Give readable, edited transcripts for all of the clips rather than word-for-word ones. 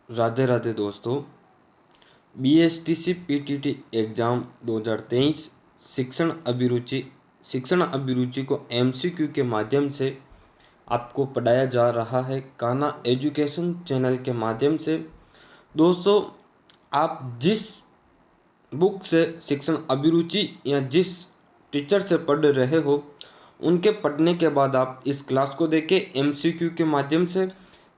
राधे राधे दोस्तों। BSTC PTT exam 2023 शिक्षण अभिरुचि को MCQ के माध्यम से आपको पढ़ाया जा रहा है कान्हा एजुकेशन चैनल के माध्यम से। दोस्तों, आप जिस बुक से शिक्षण अभिरुचि या जिस टीचर से पढ़ रहे हो, उनके पढ़ने के बाद आप इस क्लास को देखें MCQ के माध्यम से,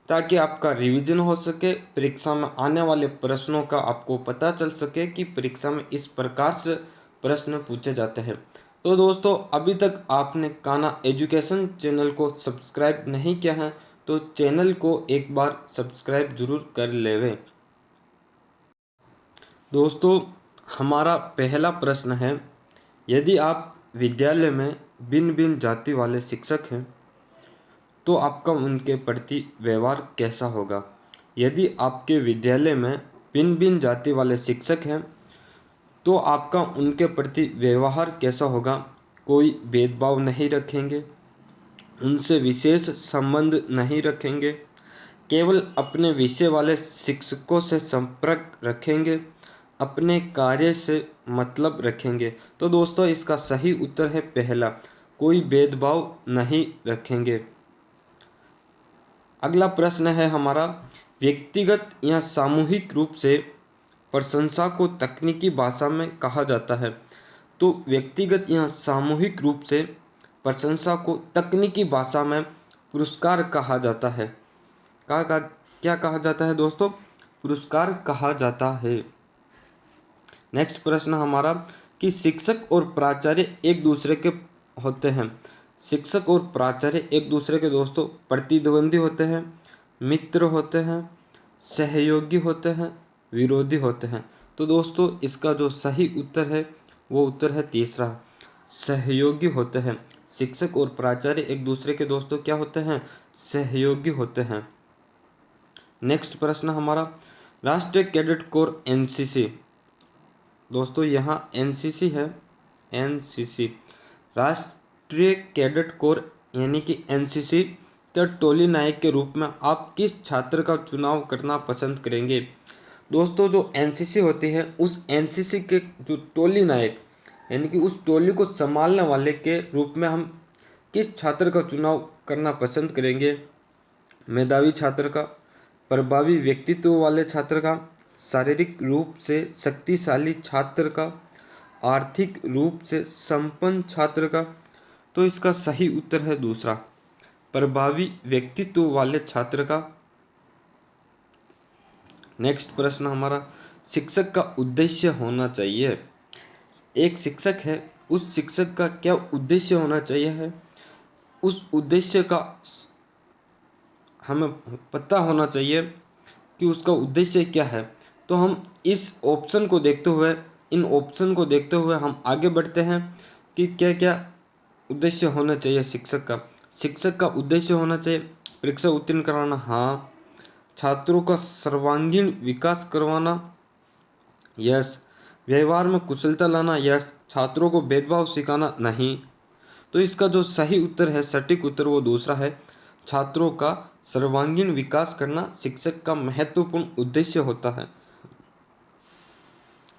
ताकि आपका रिवीजन हो सके, परीक्षा में आने वाले प्रश्नों का आपको पता चल सके कि परीक्षा में इस प्रकार से प्रश्न पूछे जाते हैं। तो दोस्तों, अभी तक आपने कान्हा एजुकेशन चैनल को सब्सक्राइब नहीं किया है तो चैनल को एक बार सब्सक्राइब जरूर कर लेवें। दोस्तों, हमारा पहला प्रश्न है, यदि आप विद्यालय में भिन्न भिन्न जाति वाले शिक्षक हैं तो आपका उनके प्रति व्यवहार कैसा होगा। यदि आपके विद्यालय में भिन्न भिन्न जाति वाले शिक्षक हैं तो आपका उनके प्रति व्यवहार कैसा होगा। कोई भेदभाव नहीं रखेंगे, उनसे विशेष संबंध नहीं रखेंगे, केवल अपने विषय वाले शिक्षकों से संपर्क रखेंगे, अपने कार्य से मतलब रखेंगे। तो दोस्तों, इसका सही उत्तर है पहला, कोई भेदभाव नहीं रखेंगे। अगला प्रश्न है हमारा, व्यक्तिगत या सामूहिक रूप से प्रशंसा को तकनीकी भाषा में कहा जाता है। तो व्यक्तिगत या सामूहिक रूप से प्रशंसा को तकनीकी भाषा में पुरस्कार कहा जाता है। क्या कहा जाता है दोस्तों? पुरस्कार कहा जाता है। नेक्स्ट प्रश्न हमारा, कि शिक्षक और प्राचार्य एक दूसरे के होते हैं। शिक्षक और प्राचार्य एक दूसरे के दोस्तों प्रतिद्वंदी होते हैं, मित्र होते हैं, सहयोगी होते हैं, विरोधी होते हैं। तो दोस्तों, इसका जो सही उत्तर है वो उत्तर है तीसरा, सहयोगी होते हैं। शिक्षक और प्राचार्य एक दूसरे के दोस्तों क्या होते हैं? सहयोगी होते हैं। नेक्स्ट प्रश्न हमारा, राष्ट्रीय कैडेट कोर NCC। दोस्तों, यहाँ NCC है, NCC राष्ट्रीय कैडेट कोर यानी कि NCC के टोली नायक के रूप में आप किस छात्र का चुनाव करना पसंद करेंगे। दोस्तों, जो NCC होती है उस NCC के जो टोली नायक यानी कि उस टोली को संभालने वाले के रूप में हम किस छात्र का चुनाव करना पसंद करेंगे। मेधावी छात्र का, प्रभावी व्यक्तित्व वाले छात्र का, शारीरिक रूप से शक्तिशाली छात्र का, आर्थिक रूप से संपन्न छात्र का। तो इसका सही उत्तर है दूसरा, प्रभावी व्यक्तित्व वाले छात्र का। नेक्स्ट प्रश्न हमारा, शिक्षक का उद्देश्य होना चाहिए। एक शिक्षक है, उस शिक्षक का क्या उद्देश्य होना चाहिए है, उस उद्देश्य का हमें पता होना चाहिए कि उसका उद्देश्य क्या है। तो हम इस ऑप्शन को देखते हुए, इन ऑप्शन को देखते हुए हम आगे बढ़ते हैं कि क्या क्या उद्देश्य होना चाहिए शिक्षक का। शिक्षक का उद्देश्य होना चाहिए परीक्षा उत्तीर्ण कराना, हाँ। छात्रों का सर्वांगीण विकास करवाना, यस। व्यवहार में कुशलता लाना, यस। छात्रों को भेदभाव सिखाना, नहीं। तो इसका जो सही उत्तर है, सटीक उत्तर, वो दूसरा है, छात्रों का सर्वांगीण विकास करना शिक्षक का महत्वपूर्ण उद्देश्य होता है।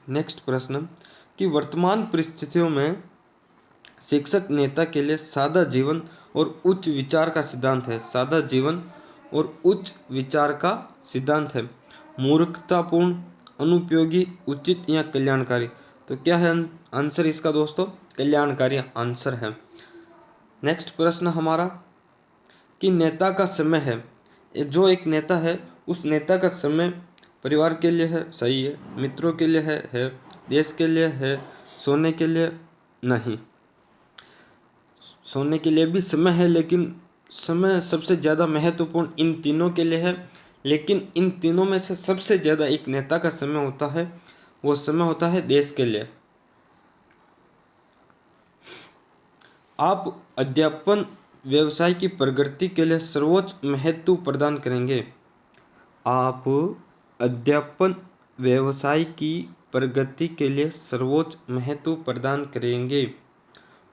नेक्स्ट प्रश्न, कि वर्तमान परिस्थितियों में शिक्षक नेता के लिए सादा जीवन और उच्च विचार का सिद्धांत है। सादा जीवन और उच्च विचार का सिद्धांत है। मूर्खतापूर्ण, अनुपयोगी, उचित या कल्याणकारी। तो क्या है आंसर इसका दोस्तों? कल्याणकारी आंसर है। नेक्स्ट प्रश्न हमारा, कि नेता का समय है, जो एक नेता है उस नेता का समय परिवार के लिए है, सही है। मित्रों के लिए है। देश के लिए है, सोने के लिए नहीं। सोने के लिए भी समय है, लेकिन समय सबसे ज़्यादा महत्वपूर्ण इन तीनों के लिए है। लेकिन इन तीनों में से सबसे ज़्यादा एक नेता का समय होता है, वो समय होता है देश के लिए। आप अध्यापन व्यवसाय की प्रगति के लिए सर्वोच्च महत्व प्रदान करेंगे। आप अध्यापन व्यवसाय की प्रगति के लिए सर्वोच्च महत्व प्रदान करेंगे।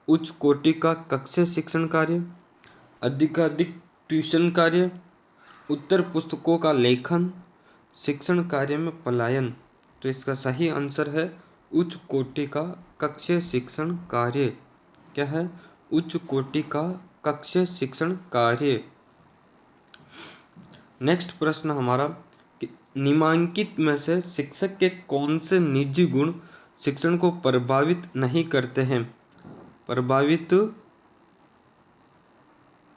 उच्च कोटि का कक्षा शिक्षण कार्य, अधिकाधिक ट्यूशन कार्य, उत्तर पुस्तकों का लेखन, शिक्षण कार्य में पलायन। तो इसका सही आंसर है उच्च कोटि का कक्षीय शिक्षण कार्य। क्या है? उच्च कोटि का कक्षीय शिक्षण कार्य। नेक्स्ट प्रश्न हमारा कि निम्नलिखित में से शिक्षक के कौन से निजी गुण शिक्षण को प्रभावित नहीं करते हैं? प्रभावित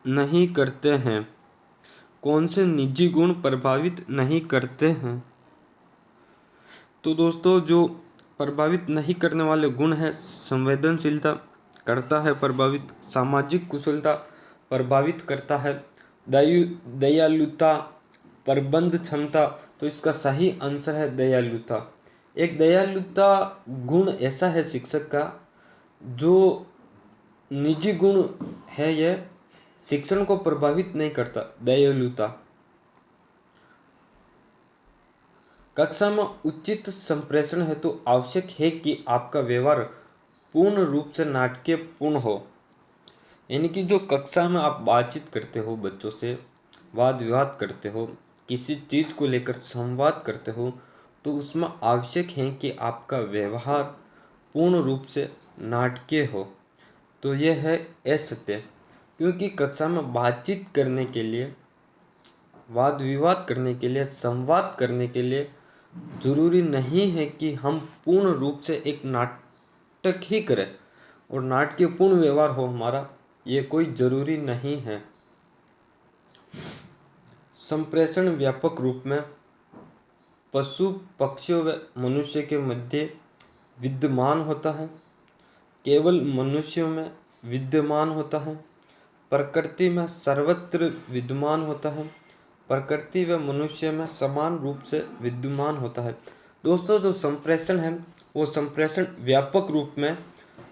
नहीं करते हैं। कौन से निजी गुण प्रभावित नहीं करते हैं? तो दोस्तों, जो प्रभावित नहीं करने वाले गुण है, संवेदनशीलता करता है प्रभावित, सामाजिक कुशलता प्रभावित करता है, दयालुता, प्रबंध क्षमता। तो इसका सही आंसर है दयालुता। एक दयालुता गुण ऐसा है शिक्षक का जो निजी गुण है, यह शिक्षण को प्रभावित नहीं करता। दयालुता। कक्षा में उचित संप्रेषण हेतु आवश्यक है कि आपका व्यवहार पूर्ण रूप से नाटकीय पूर्ण हो। यानी कि जो कक्षा में आप बातचीत करते हो, बच्चों से वाद विवाद करते हो, किसी चीज को लेकर संवाद करते हो, तो उसमें आवश्यक है कि आपका व्यवहार पूर्ण रूप से नाटकीय हो। तो यह है असत्य, क्योंकि कक्षा में बातचीत करने के लिए, वाद विवाद करने के लिए, संवाद करने के लिए जरूरी नहीं है कि हम पूर्ण रूप से एक नाटक ही करें और नाटकीय पूर्ण व्यवहार हो हमारा, ये कोई जरूरी नहीं है। संप्रेषण व्यापक रूप में पशु पक्षियों व मनुष्य के मध्य विद्यमान होता है, केवल मनुष्यों में विद्यमान होता है, प्रकृति में सर्वत्र विद्यमान होता है, प्रकृति व मनुष्य में समान रूप से विद्यमान होता है। दोस्तों, जो संप्रेषण है वो संप्रेषण व्यापक रूप में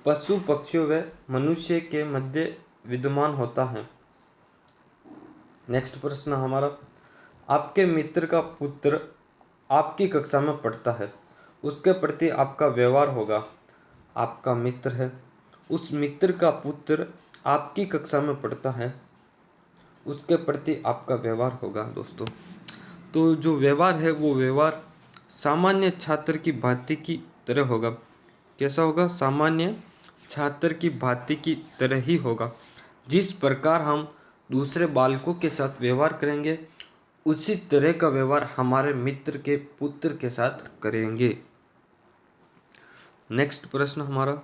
पशु पक्षियों व मनुष्य के मध्य विद्यमान होता है। नेक्स्ट प्रश्न हमारा, आपके मित्र का पुत्र आपकी कक्षा में पढ़ता है, उसके प्रति आपका व्यवहार होगा। आपका मित्र है, उस मित्र का पुत्र आपकी कक्षा में पढ़ता है, उसके प्रति आपका व्यवहार होगा। दोस्तों, तो जो व्यवहार है वो व्यवहार सामान्य छात्र की भांति की तरह होगा। कैसा होगा? सामान्य छात्र की भांति की तरह ही होगा। जिस प्रकार हम दूसरे बालकों के साथ व्यवहार करेंगे, उसी तरह का व्यवहार हमारे मित्र के पुत्र के साथ करेंगे। नेक्स्ट प्रश्न हमारा,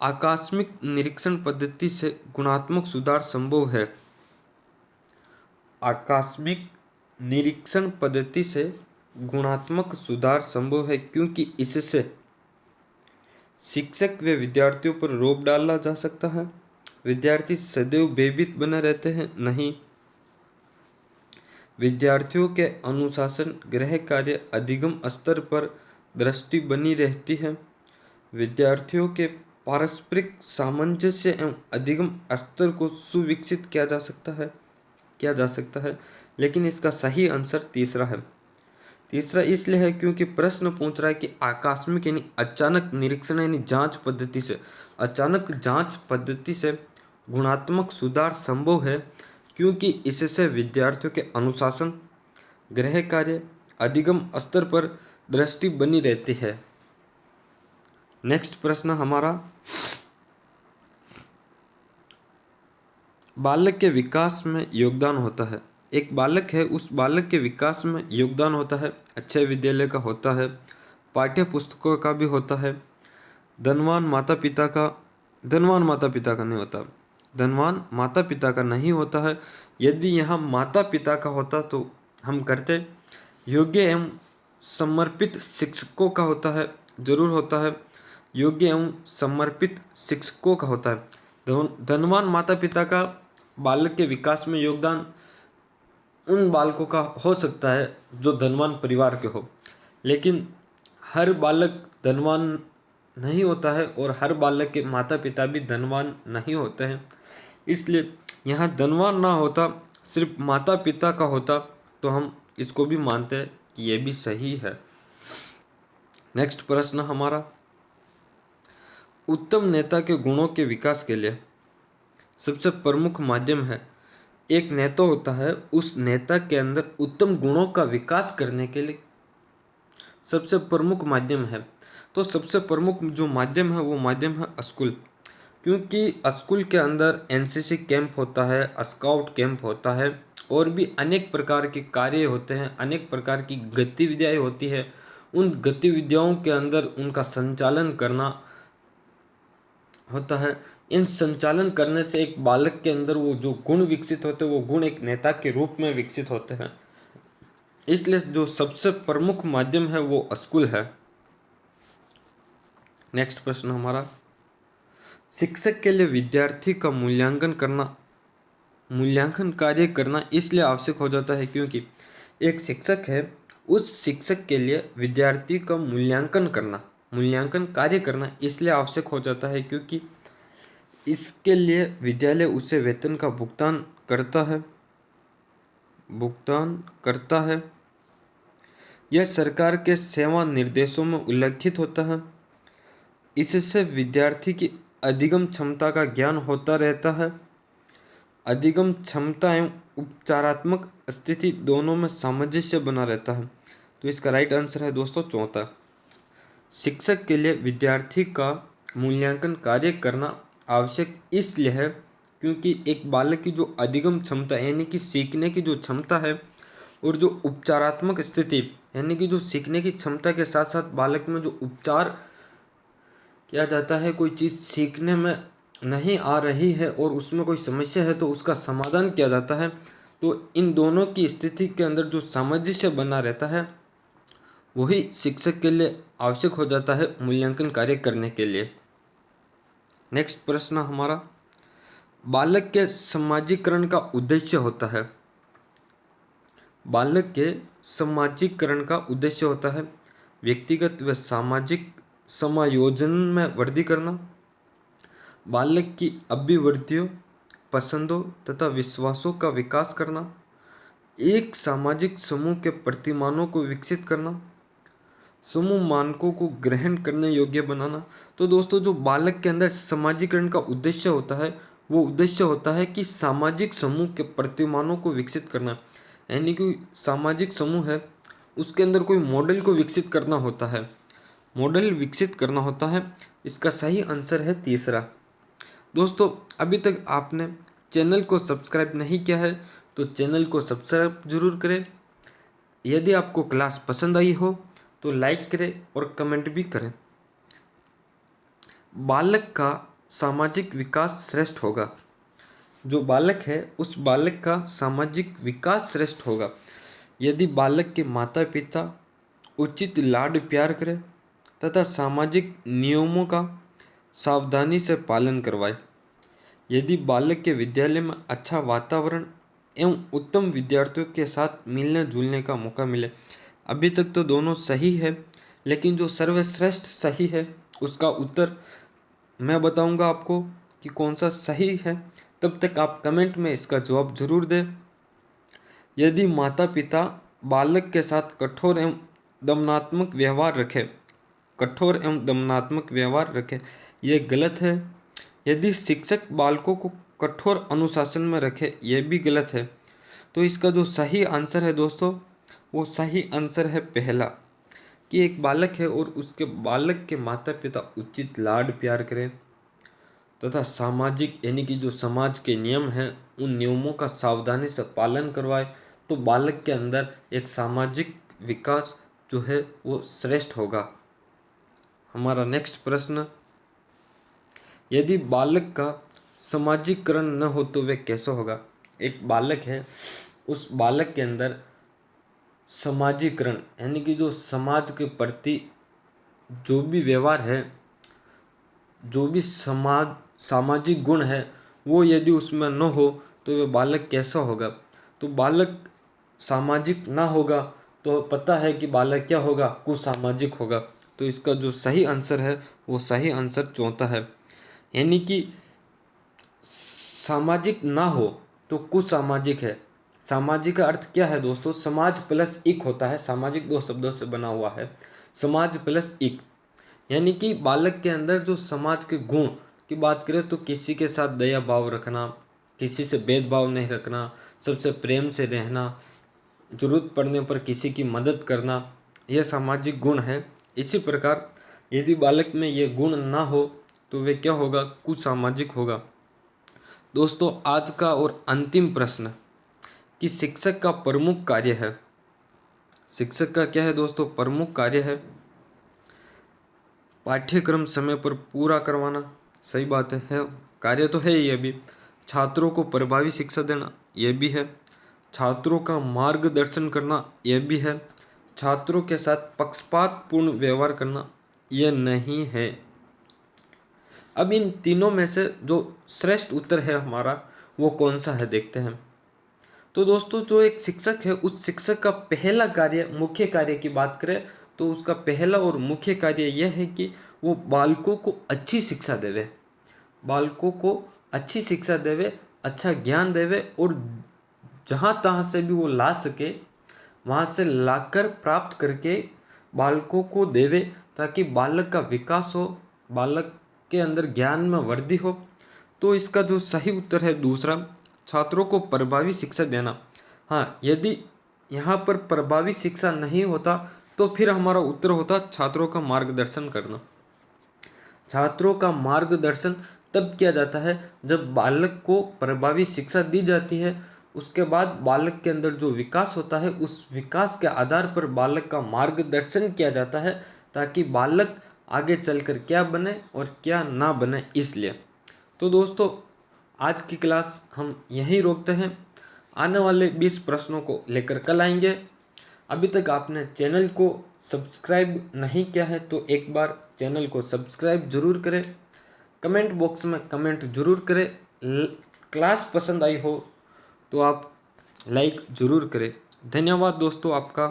आकस्मिक निरीक्षण पद्धति से गुणात्मक सुधार संभव है। आकस्मिक निरीक्षण पद्धति से गुणात्मक सुधार संभव है क्योंकि इससे शिक्षक व विद्यार्थियों पर रोब डाला जा सकता है। विद्यार्थी सदैव भयभीत बने रहते हैं? नहीं। विद्यार्थियों के अनुशासन, गृह कार्य, अधिगम स्तर पर दृष्टि बनी रहती है। विद्यार्थियों के पारस्परिक सामंजस्य एवं अधिगम स्तर को सुविकसित किया जा सकता है। लेकिन इसका सही आंसर तीसरा है। तीसरा इसलिए है क्योंकि प्रश्न पूछ रहा है कि आकस्मिक यानी अचानक निरीक्षण यानी जांच पद्धति से, अचानक जांच पद्धति से गुणात्मक सुधार संभव है क्योंकि इससे विद्यार्थियों के अनुशासन, गृह कार्य, अधिगम स्तर पर दृष्टि बनी रहती है। नेक्स्ट प्रश्न हमारा, बालक के विकास में योगदान होता है। एक बालक है, उस बालक के विकास में योगदान होता है, अच्छे विद्यालय का होता है, पाठ्य पुस्तकों का भी होता है, धनवान माता पिता का नहीं होता, धनवान माता पिता का नहीं होता है। यदि यहाँ माता पिता का होता तो हम करते। योग्य एवं समर्पित शिक्षकों का होता है, जरूर होता है, योग्य एवं समर्पित शिक्षकों का होता है। धनवान माता पिता का बालक के विकास में योगदान उन बालकों का हो सकता है जो धनवान परिवार के हो, लेकिन हर बालक धनवान नहीं होता है और हर बालक के माता पिता भी धनवान नहीं होते हैं। इसलिए यहाँ धनवान ना होता, सिर्फ माता पिता का होता, तो हम इसको भी मानते हैं कि ये भी सही है। नेक्स्ट प्रश्न हमारा, उत्तम नेता के गुणों के विकास के लिए सबसे प्रमुख माध्यम है एक नेता होता है, उस नेता के अंदर उत्तम गुणों का विकास करने के लिए सबसे प्रमुख माध्यम है। तो सबसे प्रमुख जो माध्यम है वो माध्यम है स्कूल, क्योंकि स्कूल के अंदर एनसीसी कैंप होता है, स्काउट कैंप होता है और भी अनेक प्रकार के कार्य होते हैं, अनेक प्रकार की गतिविधियाँ होती है। उन गतिविधियों के अंदर उनका संचालन करना होता है। इन संचालन करने से एक बालक के अंदर वो जो गुण विकसित होते हैं वो गुण एक नेता के रूप में विकसित होते हैं। इसलिए जो सबसे प्रमुख माध्यम है वो स्कूल है। नेक्स्ट प्रश्न हमारा, शिक्षक के लिए विद्यार्थी का मूल्यांकन कार्य करना इसलिए आवश्यक हो जाता है क्योंकि एक शिक्षक है, उस शिक्षक के लिए विद्यार्थी का मूल्यांकन कार्य करना इसलिए आवश्यक हो जाता है क्योंकि इसके लिए विद्यालय उसे वेतन का भुगतान करता है। यह सरकार के सेवा निर्देशों में उल्लिखित होता है। इससे विद्यार्थी की अधिगम क्षमता का ज्ञान होता रहता है। अधिगम क्षमता एवं उपचारात्मक स्थिति दोनों में सामंजस्य बना रहता है। तो इसका राइट आंसर है दोस्तों चौथा। शिक्षक के लिए विद्यार्थी का मूल्यांकन कार्य करना आवश्यक इसलिए है क्योंकि एक बालक की जो अधिगम क्षमता यानी कि सीखने की जो क्षमता है और जो उपचारात्मक स्थिति यानी कि जो सीखने की क्षमता के साथ साथ बालक में जो उपचार किया जाता है, कोई चीज़ सीखने में नहीं आ रही है और उसमें कोई समस्या है तो उसका समाधान किया जाता है। तो इन दोनों की स्थिति के अंदर जो सामंजस्य बना रहता है वही शिक्षक के लिए आवश्यक हो जाता है मूल्यांकन कार्य करने के लिए। नेक्स्ट प्रश्न हमारा, बालक के समाजीकरण का उद्देश्य होता है। बालक के समाजीकरण का उद्देश्य होता है व्यक्तिगत व सामाजिक समायोजन में वृद्धि करना, बालक की अभिवृत्तियों, पसंदों तथा विश्वासों का विकास करना, एक सामाजिक समूह के प्रतिमानों को विकसित करना, समूह मानकों को ग्रहण करने योग्य बनाना। तो दोस्तों जो बालक के अंदर समाजीकरण का उद्देश्य होता है वो उद्देश्य होता है कि सामाजिक समूह के प्रतिमानों को विकसित करना, यानी कि सामाजिक समूह है उसके अंदर कोई मॉडल को विकसित करना होता है, मॉडल विकसित करना होता है। इसका सही आंसर है तीसरा। दोस्तों अभी तक आपने चैनल को सब्सक्राइब नहीं किया है तो चैनल को सब्सक्राइब जरूर करें। यदि आपको क्लास पसंद आई हो तो लाइक करें और कमेंट भी करें। बालक का सामाजिक विकास श्रेष्ठ होगा, जो बालक है उस बालक का सामाजिक विकास श्रेष्ठ होगा यदि बालक के माता पिता उचित लाड प्यार करें तथा सामाजिक नियमों का सावधानी से पालन करवाए। यदि बालक के विद्यालय में अच्छा वातावरण एवं उत्तम विद्यार्थियों के साथ मिलने जुलने का मौका मिले। अभी तक तो दोनों सही है, लेकिन जो सर्वश्रेष्ठ सही है उसका उत्तर मैं बताऊंगा आपको कि कौन सा सही है। तब तक आप कमेंट में इसका जवाब जरूर दें। यदि माता पिता बालक के साथ कठोर एवं दमनात्मक व्यवहार रखे, यह गलत है। यदि शिक्षक बालकों को कठोर अनुशासन में रखे, यह भी गलत है। तो इसका जो सही आंसर है दोस्तों वो सही आंसर है पहला, कि एक बालक है और उसके बालक के माता पिता उचित लाड प्यार करें तथा सामाजिक यानी कि जो समाज के नियम हैं उन नियमों का सावधानी से पालन करवाए, तो बालक के अंदर एक सामाजिक विकास जो है वो श्रेष्ठ होगा। हमारा नेक्स्ट प्रश्न, यदि बालक का सामाजिकरण न हो तो वह कैसा होगा। एक बालक है, उस बालक के अंदर समाजीकरण यानी कि जो समाज के प्रति जो भी व्यवहार है, जो भी सामाजिक गुण है वो यदि उसमें न हो तो वह बालक कैसा होगा। तो बालक सामाजिक ना होगा तो पता है कि बालक क्या होगा, कुसामाजिक होगा। तो इसका जो सही आंसर है वो सही आंसर चौथा है, यानी कि सामाजिक ना हो तो कुसामाजिक है। सामाजिक का अर्थ क्या है दोस्तों, समाज प्लस इक होता है, सामाजिक दो शब्दों से बना हुआ है, समाज प्लस इक, यानी कि बालक के अंदर जो समाज के गुण की बात करें तो किसी के साथ दया भाव रखना, किसी से भेदभाव नहीं रखना, सबसे प्रेम से रहना, जरूरत पड़ने पर किसी की मदद करना, यह सामाजिक गुण है। इसी प्रकार यदि बालक में ये गुण ना हो तो वे क्या होगा, कुसामाजिक होगा। दोस्तों आज का और अंतिम प्रश्न कि शिक्षक का प्रमुख कार्य है। शिक्षक का क्या है दोस्तों, प्रमुख कार्य है पाठ्यक्रम समय पर पूरा करवाना। सही बात है, कार्य तो है ही अभी। छात्रों को प्रभावी शिक्षा देना, यह भी है। छात्रों का मार्गदर्शन करना, यह भी है। छात्रों के साथ पक्षपातपूर्ण व्यवहार करना, यह नहीं है। अब इन तीनों में से जो श्रेष्ठ उत्तर है हमारा वो कौन सा है, देखते हैं। तो दोस्तों जो एक शिक्षक है, उस शिक्षक का पहला कार्य, मुख्य कार्य की बात करें तो उसका पहला और मुख्य कार्य यह है कि वो बालकों को अच्छी शिक्षा देवे, बालकों को अच्छी शिक्षा देवे, अच्छा ज्ञान देवे, और जहाँ तहाँ से भी वो ला सके वहाँ से लाकर प्राप्त करके बालकों को देवे, ताकि बालक का विकास हो, बालक के अंदर ज्ञान में वृद्धि हो। तो इसका जो सही उत्तर है दूसरा, छात्रों को प्रभावी शिक्षा देना। हाँ, यदि यहाँ पर प्रभावी शिक्षा नहीं होता तो फिर हमारा उत्तर होता छात्रों का मार्गदर्शन करना। छात्रों का मार्गदर्शन तब किया जाता है जब बालक को प्रभावी शिक्षा दी जाती है। उसके बाद बालक के अंदर जो विकास होता है, उस विकास के आधार पर बालक का मार्गदर्शन किया जाता है, ताकि बालक आगे चलकर क्या बने और क्या ना बने। इसलिए तो दोस्तों आज की क्लास हम यहीं रोकते हैं। आने वाले 20 प्रश्नों को लेकर कल आएंगे। अभी तक आपने चैनल को सब्सक्राइब नहीं किया है तो एक बार चैनल को सब्सक्राइब जरूर करें। कमेंट बॉक्स में कमेंट जरूर करें। क्लास पसंद आई हो तो आप लाइक जरूर करें। धन्यवाद दोस्तों आपका।